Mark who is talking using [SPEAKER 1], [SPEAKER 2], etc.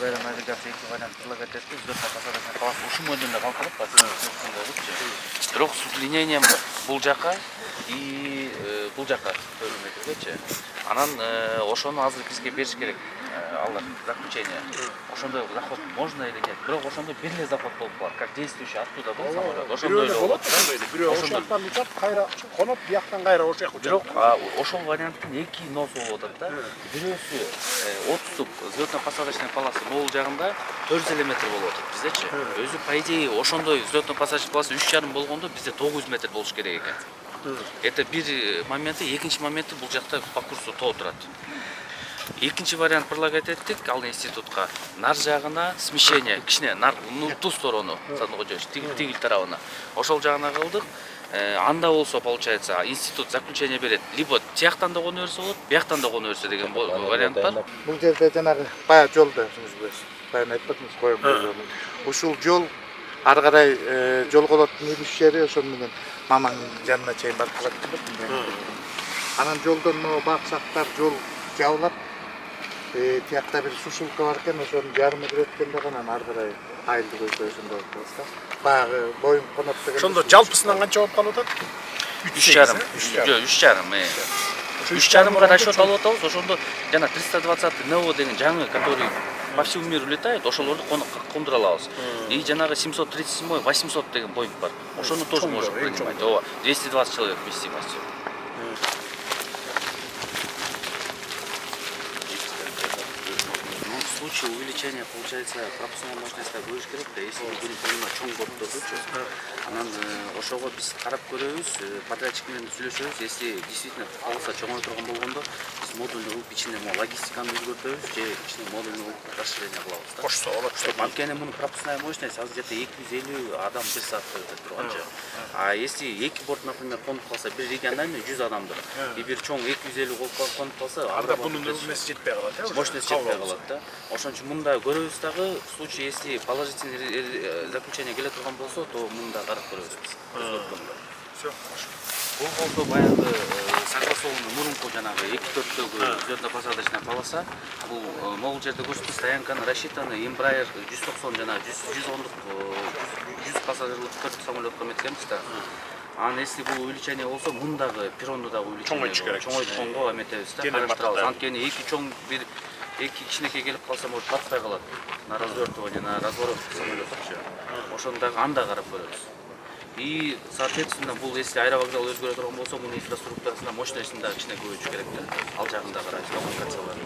[SPEAKER 1] Bayram навигация вариант предлагает взлетная посадочная полоса ушул модельно калкалып бирок с удлинением бул жака и бул жака 4 метргечи. Анан ошону азыр бизге бериш керек. Алар заключение. Ошондой заход можно или нет? Бирок ошондой бир эле заход болуп калат. Как действующий оттуда был самолет. Ошондой эле болот.
[SPEAKER 2] Бирөө ошондон учат, кайра конот, бияктан кайра ошо жака учат.
[SPEAKER 1] Бирок ошол варианттын эки носу болуп атат да. Бирөөсү 30 взлетно-посадочная полоса могул жагында 400 метр болуп атат биздечи. Өзү по идее ошондой взлетно-посадочная полоса 3,5 болгондо бизде 900 метр болуш керек экен. Это бир моменти, экинчи моменти бул жакта по курсу тоо турат. Экинчи вариант предлагать эттик ал институтка. Нар жагына смещение, кичине нар ту сторону, тигил тарабына. Ошол жагына кылдык. Анда болсо получается институт заключение берет. Либо тияктан да кону берсе болот, бияктан да кону берсе деген вариант бар.
[SPEAKER 3] Бул жерде жанагы бая жолда баягы айтпадыңыз коюм. Ушул жол ары карай жолголоттун үлүш жери ошол менен маманын жанына чейин барып калат деп. Анан жолдон баксактар жол жабылат. Тиякта бир сушилка бар экен, ошону жарымы өткөндө гана ары карай айылды көздөйсүн болуп калса. Баягы боюн конот деген.
[SPEAKER 2] Ошондо жалпысынан канча болуп калып атат?
[SPEAKER 1] 3,5. 3,5 расчет алып атабыз. Ошондо жана 320 НО деген жаңы, который по всему миру летает, ошолорду кондура алабыз. И жанагы 737 800 деген боинг бар. Ошону тоже можем принимать. 220 человек вместимостью. В случае увеличения, получается, пропускная мощность бөлүш керек да, если мы будем принимать чоң борттордучу, анан ошого биз карап көрөбүз, подрядчик менен сүйлөшөбүз, если действительно полоса чоңой турган болгондо, биз модульный кылып ичине логистиканы өзгөртөбүз, же ичине модульный кылып расширение кылабыз да.
[SPEAKER 2] Кошсо болот.
[SPEAKER 1] Анткени мунун пропускная мощность азыр где-то 250 адам бир саатта өтөт турганчы. А если эки борт, например, конуп калса, бир региональный 100 адамдыр, и бир чоң 250 конуп калса,
[SPEAKER 2] анда бунун нерсеси жетпей калат, э?
[SPEAKER 1] Мощность жетпей калат да. Ошон үчүн мында көрөбүз дагы, в случае если положительный заключение келе турган болсо, то мында карап көрөбүз биз.
[SPEAKER 2] Всё, хорошо.
[SPEAKER 1] Бул болсо баягы согласованный мурунку жанагы 2/4 взлетно-посадочная полоса. Бул могул жерде көрсөтүп стоянканы рассчитаны Embraer 190 жана 100 пассажирлык 4 самолетко меткенбиз да. Анан если бул увеличение болсо, мундагы перронду дагы увеличение чоңойтконго эметебиз да. Караштырабыз. Анткени эки чоң бир эки кичинекей келип калса, может батпай калат. На развертывание, на разворот самолетчу. Ошону дагы анда карап көрөбүз. И, соответственно, бул если аэровокзал өзгөрө турган болсо, мунун инфраструктурасына мощностун дагы кичине көбөйтүш керек да. Ал жагында карайбыз, коммуникацияларды.